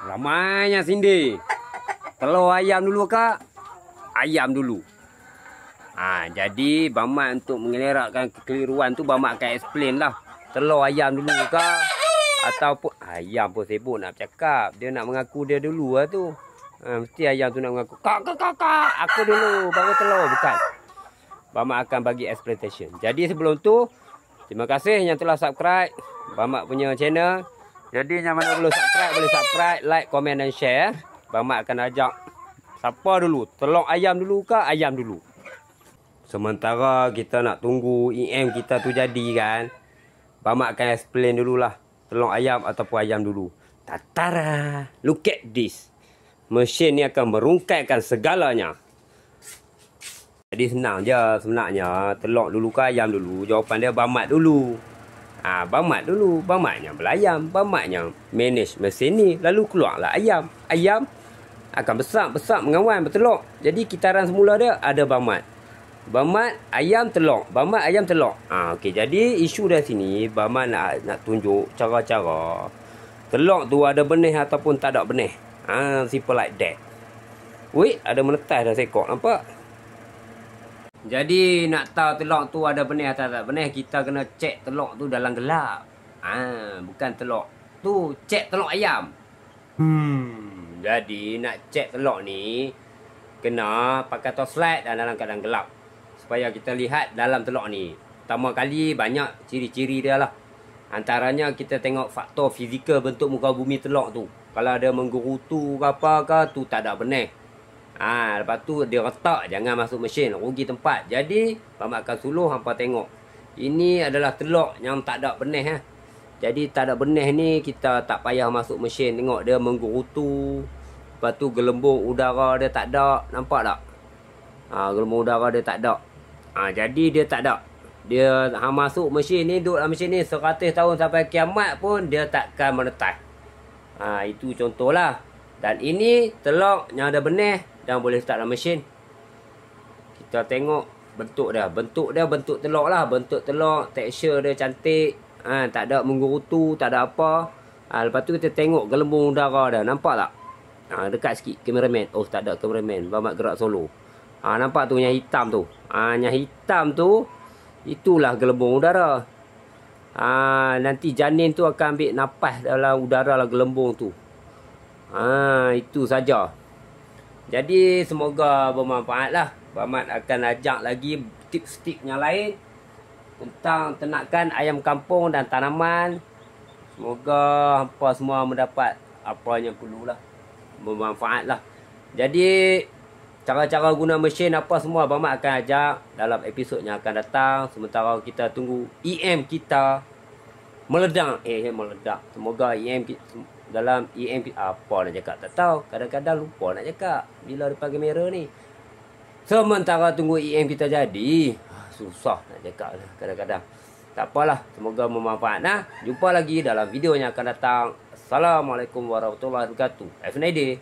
Ramainya Cindy. Telur ayam dulu kak. Ayam dulu. Jadi Bang Mat untuk mengelakkan kekeliruan tu Bang Mat akan explain lah. Telur ayam dulu kak. Ataupun ayam pun sibuk nak cakap. Dia nak mengaku dia dulu lah tu. Mesti ayam tu nak mengaku. Kak. Aku dulu baru telur. Bukan. Bang Mat akan bagi explanation. Jadi sebelum tu. Terima kasih yang telah subscribe Bang Mat punya channel. Jadi yang mana belum subscribe, boleh subscribe, like, komen dan share. Bang Mat akan ajak siapa dulu? Telur ayam dulu ke ayam dulu? Sementara kita nak tunggu EM kita tu jadi kan. Bang Mat akan explain dululah. Telur ayam ataupun ayam dulu. Tatara. Look at this. Mesin ni akan merungkaikan segalanya. Jadi senang je sebenarnya. Telur dulu ke ayam dulu? Jawapan dia Bang Mat dulu. Bang Mat dulu. Bang Mat yang belayam. Bang Mat yang manage mesin ni. Lalu keluarlah ayam. Ayam akan besar mengawan bertelur. Jadi kitaran semula dia ada Bang Mat. Bang Mat ayam telur. Bang Mat ayam telur. Okey, jadi isu dari sini Bang Mat nak tunjuk cara-cara telur tu ada benih ataupun tak ada benih. Simple like that. Wait, ada menetas dah sekok nampak? Jadi nak tahu telur tu ada benih atau tak benih, kita kena cek telur tu dalam gelap. Bukan telur tu, cek telur ayam. Jadi nak cek telur ni kena pakai torchlight dan dalam keadaan gelap supaya kita lihat dalam telur ni. Pertama kali banyak ciri-ciri dia lah. Antaranya kita tengok faktor fizikal bentuk muka bumi telur tu. Kalau ada menggerutu ke apa ke tu tak ada benih. Lepas tu dia retak, jangan masuk mesin, rugi tempat. Jadi Bang Mat akan suluh hampa tengok. Ini adalah telur yang tak ada benih. Jadi tak ada benih ni kita tak payah masuk mesin. Tengok dia menggerutu. Lepas tu gelembung udara dia tak ada. Nampak tak? Gelembung udara dia tak ada. Jadi dia tak ada. Dia masuk mesin ni, duduk dalam mesin ni 100 tahun sampai kiamat pun dia takkan menetas. Itu contohlah. Dan ini telur yang ada benih dan boleh letak dalam mesin. Kita tengok bentuk dia. Bentuk dia bentuk telur lah. Bentuk telur, tekstur dia cantik. Tak ada menggerutu, tak ada apa. Lepas tu kita tengok gelembung udara dia. Nampak tak? Dekat sikit kameraman. Oh, tak ada kameraman. Bang Mat gerak solo. Nampak tu yang hitam tu. Yang hitam tu, itulah gelembung udara. Nanti janin tu akan ambil napas dalam udara lah gelembung tu. Itu saja. Jadi semoga bermanfaat lah. Bang Mat akan ajak lagi tips-tips yang lain tentang ternakan ayam kampung dan tanaman. Semoga hampa semua mendapat apa yang perlulah. Bermanfaat lah. Jadi cara-cara guna mesin apa semua Bang Mat akan ajak dalam episod yang akan datang. Sementara kita tunggu EM kita meledak. Meledak. Semoga EM dalam EM apa nak cakap tak tahu. Kadang-kadang lupa nak cakap bila depan kamera ni. Sementara tunggu EM kita jadi, susah nak cakap lah kadang-kadang. Tak apalah, semoga bermanfaat. Jumpa lagi dalam video yang akan datang. Assalamualaikum warahmatullahi wabarakatuh. Have a nice day.